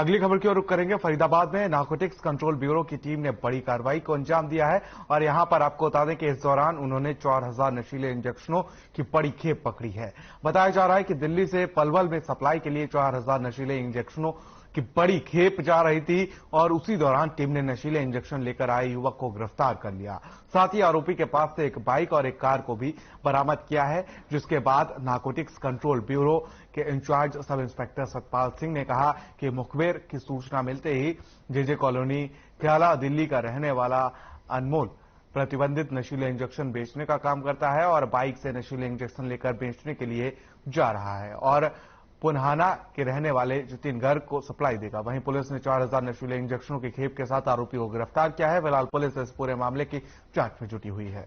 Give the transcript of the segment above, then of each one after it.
अगली खबर की ओर रुख करेंगे। फरीदाबाद में नारकोटिक्स कंट्रोल ब्यूरो की टीम ने बड़ी कार्रवाई को अंजाम दिया है और यहां पर आपको बता दें कि इस दौरान उन्होंने 4000 नशीले इंजेक्शनों की बड़ी खेप पकड़ी है। बताया जा रहा है कि दिल्ली से पलवल में सप्लाई के लिए 4000 नशीले इंजेक्शनों की बड़ी खेप जा रही थी और उसी दौरान टीम ने नशीले इंजेक्शन लेकर आए युवक को गिरफ्तार कर लिया। साथ ही आरोपी के पास से एक बाइक और एक कार को भी बरामद किया है, जिसके बाद नारकोटिक्स कंट्रोल ब्यूरो के in charge sub inspector Satpal Singh ने कहा कि मुखबिर की सूचना मिलते ही जेजे कॉलोनी ख्याला दिल्ली का रहने वाला अनमोल प्रतिबंधित नशीले इंजेक्शन बेचने का काम करता है और बाइक से नशीले इंजेक्शन लेकर बेचने के लिए जा रहा है और पुन्हाना के रहने वाले जितिन गर्ग को सप्लाई देगा। वहीं पुलिस ने 4000 नशीले इंजेक्शनों की खेप के साथ आरोपी को गिरफ्तार किया है। फिलहाल पुलिस इस पूरे मामले की जांच में जुटी हुई है।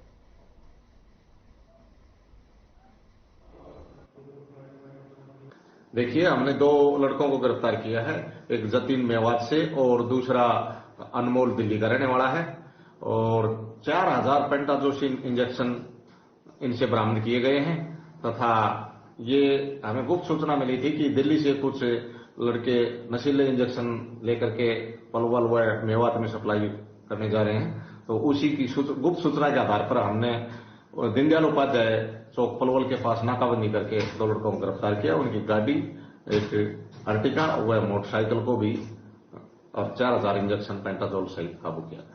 देखिए, हमने 2 लड़कों को गिरफ्तार किया है, एक जतीन मेवात से और दूसरा अनमोल दिल्ली का रहने वाला है और 4000 पेंटाजोसिन इंजेक्शन इनसे बरामद किए गए हैं तथा ये हमें गुप्त सूचना मिली थी कि दिल्ली से कुछ लड़के नशीले इंजेक्शन लेकर के पलवल व मेवात में सप्लाई करने जा रहे हैं। तो उसी की गुप्त सूचना के आधार पर हमने दीनदयाल उपाध्याय चौक पलवल के पास नाकाबंदी करके 2 लड़कों को गिरफ्तार किया। उनकी गाड़ी, एक अर्टिका व मोटरसाइकिल को भी और 4000 इंजेक्शन पेंटाजोल सहित काबू किया।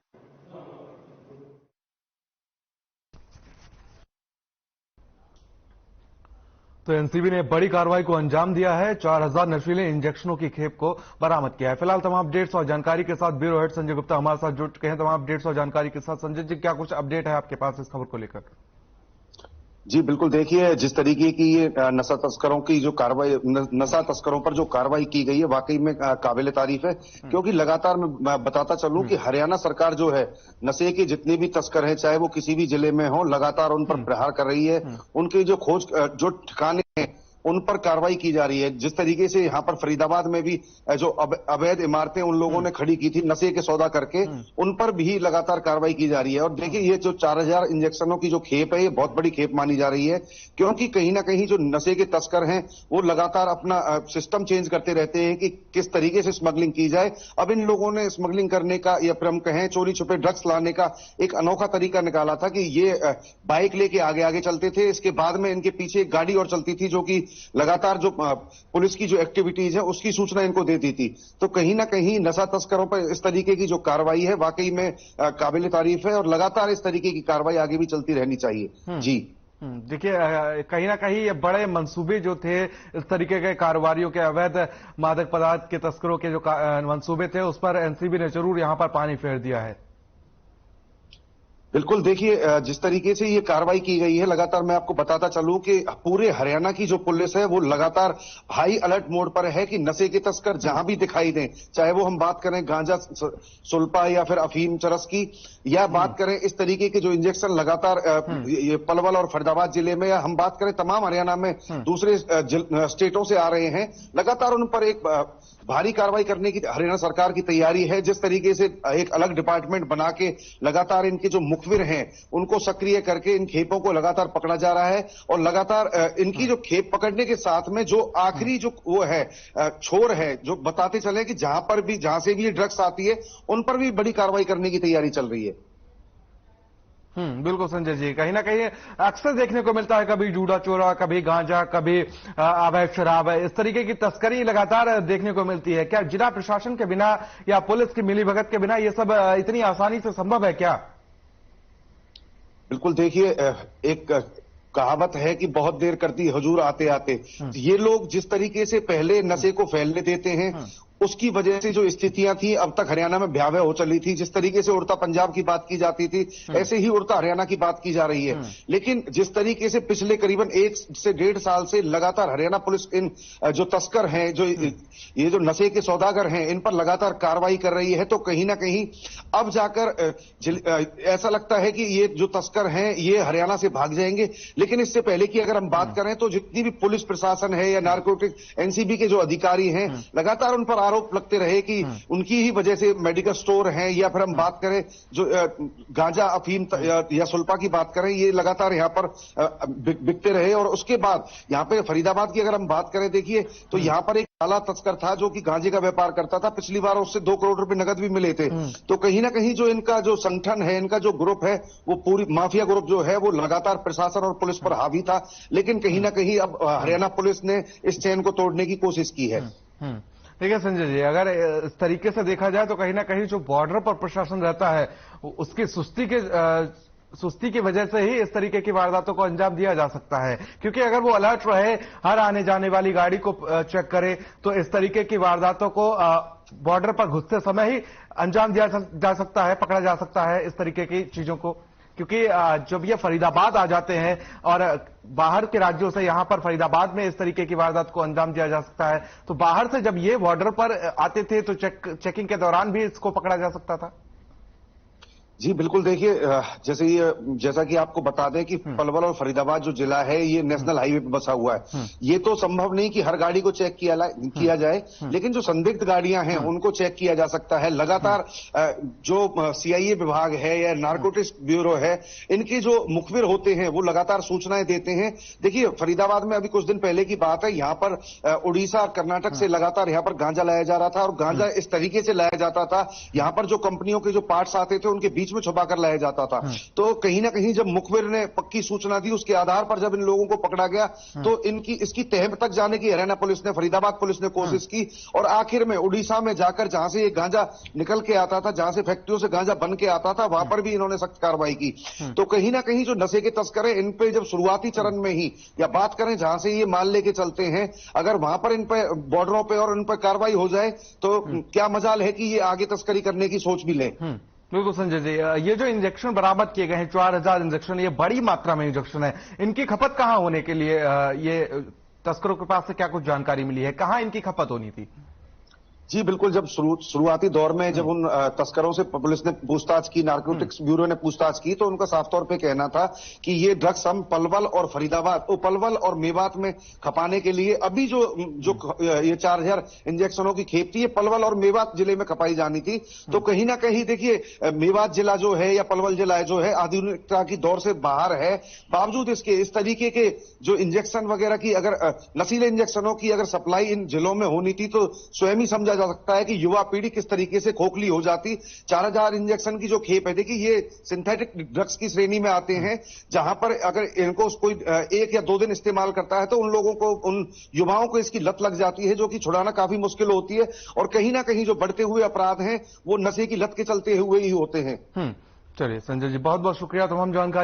तो एनसीबी ने बड़ी कार्रवाई को अंजाम दिया है, 4000 नशीले इंजेक्शनों की खेप को बरामद किया है। फिलहाल तमाम अपडेट्स और जानकारी के साथ ब्यूरो हेड संजय गुप्ता हमारे साथ जुड़ चुके हैं। तमाम अपडेट्स और जानकारी के साथ संजय जी, क्या कुछ अपडेट है आपके पास इस खबर को लेकर? जी बिल्कुल, देखिए जिस तरीके की ये नशा तस्करों की जो कार्रवाई, नशा तस्करों पर जो कार्रवाई की गई है वाकई में काबिल तारीफ है, क्योंकि लगातार मैं बताता चलूं कि हरियाणा सरकार जो है नशे के जितने भी तस्कर हैं, चाहे वो किसी भी जिले में हो, लगातार उन पर प्रहार कर रही है। उनकी जो खोज, जो ठिकाने हैं उन पर कार्रवाई की जा रही है। जिस तरीके से यहाँ पर फरीदाबाद में भी जो अवैध इमारतें उन लोगों ने खड़ी की थी नशे के सौदा करके, उन पर भी लगातार कार्रवाई की जा रही है। और देखिए, ये जो 4000 इंजेक्शनों की जो खेप है, ये बहुत बड़ी खेप मानी जा रही है, क्योंकि कहीं ना कहीं जो नशे के तस्कर हैं वो लगातार अपना सिस्टम चेंज करते रहते हैं कि किस तरीके से स्मगलिंग की जाए। अब इन लोगों ने स्मगलिंग करने का, या फिर हम कहें चोरी छुपे ड्रग्स लाने का एक अनोखा तरीका निकाला था कि ये बाइक लेके आगे आगे चलते थे, इसके बाद में इनके पीछे एक गाड़ी और चलती थी जो कि लगातार जो पुलिस की जो एक्टिविटीज है उसकी सूचना इनको देती थी। तो कहीं ना कहीं नशा तस्करों पर इस तरीके की जो कार्रवाई है वाकई में काबिल तारीफ है और लगातार इस तरीके की कार्रवाई आगे भी चलती रहनी चाहिए। जी देखिए, कहीं ना कहीं ये बड़े मंसूबे जो थे, इस तरीके के कारोबारियों के, अवैध मादक पदार्थ के तस्करों के जो मंसूबे थे, उस पर एनसीबी ने जरूर यहां पर पानी फेर दिया है। बिल्कुल, देखिए जिस तरीके से ये कार्रवाई की गई है, लगातार मैं आपको बताता चलूं कि पूरे हरियाणा की जो पुलिस है वो लगातार हाई अलर्ट मोड पर है कि नशे के तस्कर जहां भी दिखाई दें, चाहे वो हम बात करें गांजा, सुल्पा या फिर अफीम चरस की, या बात करें इस तरीके के जो इंजेक्शन लगातार ये पलवल और फरीदाबाद जिले में, या हम बात करें तमाम हरियाणा में दूसरे स्टेटों से आ रहे हैं, लगातार उन पर एक भारी कार्रवाई करने की हरियाणा सरकार की तैयारी है। जिस तरीके से एक अलग डिपार्टमेंट बना के लगातार इनके जो मुखबिर हैं उनको सक्रिय करके इन खेपों को लगातार पकड़ा जा रहा है और लगातार इनकी जो खेप पकड़ने के साथ में जो आखिरी जो वो है छोर है, जो बताते चले कि जहां से भी ये ड्रग्स आती है उन पर भी बड़ी कार्रवाई करने की तैयारी चल रही है। बिल्कुल संजय जी, कहीं ना कहीं अक्सर देखने को मिलता है, कभी जूड़ा चोरा, कभी गांजा, कभी अवैध शराब, इस तरीके की तस्करी लगातार देखने को मिलती है। क्या जिला प्रशासन के बिना या पुलिस की मिलीभगत के बिना ये सब इतनी आसानी से संभव है क्या? बिल्कुल, देखिए एक कहावत है कि बहुत देर करती हुजूर आते आते। ये लोग जिस तरीके से पहले नशे को फैलने देते हैं उसकी वजह से जो स्थितियां थी अब तक हरियाणा में भयावह हो चली थी। जिस तरीके से उड़ता पंजाब की बात की जाती थी, ऐसे ही उड़ता हरियाणा की बात की जा रही है। लेकिन जिस तरीके से पिछले करीबन 1 से 1.5 साल से लगातार हरियाणा पुलिस इन जो तस्कर हैं, जो ये जो नशे के सौदागर हैं, इन पर लगातार कार्रवाई कर रही है, तो कहीं ना कहीं अब जाकर ऐसा लगता है कि ये जो तस्कर हैं ये हरियाणा से भाग जाएंगे। लेकिन इससे पहले की अगर हम बात करें तो जितनी भी पुलिस प्रशासन है या नारकोटिक एनसीबी के जो अधिकारी हैं लगातार उन पर आरोप लगते रहे कि उनकी ही वजह से मेडिकल स्टोर हैं, या फिर हम बात करें जो गांजा, अफीम या सुल्फा की बात करें, ये लगातार यहाँ पर बिकते रहे। और उसके बाद यहाँ पे फरीदाबाद की अगर हम बात करें, देखिए तो यहाँ पर एक काला तस्कर था जो कि गांजे का व्यापार करता था। पिछली बार उससे 2 करोड़ रुपए नगद भी मिले थे। तो कहीं ना कहीं जो इनका जो संगठन है, इनका जो ग्रुप है, वो पूरी माफिया ग्रुप जो है वो लगातार प्रशासन और पुलिस पर हावी था। लेकिन कहीं ना कहीं अब हरियाणा पुलिस ने इस चेन को तोड़ने की कोशिश की है। देखिए संजय जी, अगर इस तरीके से देखा जाए तो कहीं ना कहीं जो बॉर्डर पर प्रशासन रहता है उसकी सुस्ती की वजह से ही इस तरीके की वारदातों को अंजाम दिया जा सकता है। क्योंकि अगर वो अलर्ट रहे, हर आने जाने वाली गाड़ी को चेक करे, तो इस तरीके की वारदातों को बॉर्डर पर घुसते समय ही अंजाम दिया जा सकता है, पकड़ा जा सकता है इस तरीके की चीजों को। क्योंकि जब ये फरीदाबाद आ जाते हैं और बाहर के राज्यों से यहां पर फरीदाबाद में इस तरीके की वारदात को अंजाम दिया जा सकता है, तो बाहर से जब ये बॉर्डर पर आते थे तो चेकिंग के दौरान भी इसको पकड़ा जा सकता था। जी बिल्कुल, देखिए जैसा कि आपको बता दें कि पलवल और फरीदाबाद जो जिला है ये नेशनल हाईवे पर बसा हुआ है। ये तो संभव नहीं कि हर गाड़ी को चेक किया जाए, लेकिन जो संदिग्ध गाड़ियां हैं उनको चेक किया जा सकता है। लगातार जो सीआईए विभाग है या नारकोटिक्स ब्यूरो है, इनके जो मुखबिर होते हैं वो लगातार सूचनाएं देते हैं। देखिए फरीदाबाद में अभी कुछ दिन पहले की बात है, यहाँ पर उड़ीसा, कर्नाटक से लगातार यहाँ पर गांजा लाया जा रहा था, और गांजा इस तरीके से लाया जाता था, यहाँ पर जो कंपनियों के जो पार्ट्स आते थे उनके बीच में छुपाकर लाया जाता था। तो कहीं ना कहीं जब मुखबिर ने पक्की सूचना दी, उसके आधार पर जब इन लोगों को पकड़ा गया, तो इसकी तह तक जाने की हरियाणा पुलिस ने, फरीदाबाद पुलिस ने कोशिश की, और आखिर में उड़ीसा में जाकर जहां से ये गांजा निकल के आता था, जहां से फैक्ट्रियों से गांजा बन के आता था, वहां पर भी इन्होंने सख्त कार्रवाई की। तो कहीं ना कहीं जो नशे के तस्कर हैं, इन पे जब शुरुआती चरण में ही या बात करें जहां से ये माल लेके चलते हैं, अगर वहां पर इन पे बॉर्डरों पे और इन पर कार्रवाई हो जाए तो क्या मजाल है कि ये आगे तस्करी करने की सोच भी ले। बिल्कुल संजय जी, ये जो इंजेक्शन बरामद किए गए हैं 4000 इंजेक्शन, ये बड़ी मात्रा में इंजेक्शन है। इनकी खपत कहां होने के लिए ये तस्करों के पास से क्या कुछ जानकारी मिली है, कहां इनकी खपत होनी थी? जी बिल्कुल, जब शुरुआती दौर में जब उन तस्करों से पुलिस ने पूछताछ की, नारकोटिक्स ब्यूरो ने पूछताछ की, तो उनका साफ तौर पे कहना था कि ये ड्रग्स हम पलवल और मेवात में खपाने के लिए, अभी जो ये 4000 इंजेक्शनों की खेप थी, ये पलवल और मेवात जिले में खपाई जानी थी। तो कहीं ना कहीं देखिए मेवात जिला जो है या पलवल जिला जो है आधुनिकता की दौर से बाहर है, बावजूद इसके इस तरीके के जो इंजेक्शन वगैरह की, अगर नशीले इंजेक्शनों की अगर सप्लाई इन जिलों में होनी थी तो स्वयं ही समझा जा सकता है कि युवा पीढ़ी किस तरीके से खोखली हो जाती। 4000 इंजेक्शन की जो खेप है, देखिए ये सिंथेटिक ड्रग्स की श्रेणी में आते हैं, जहां पर अगर इनको कोई 1 या 2 दिन इस्तेमाल करता है तो उन लोगों को, उन युवाओं को इसकी लत लग जाती है, जो कि छुड़ाना काफी मुश्किल होती है। और कहीं ना कहीं जो बढ़ते हुए अपराध हैं वो नशे की लत के चलते हुए ही होते हैं। चलिए संजय जी, बहुत बहुत शुक्रिया तमाम जानकारी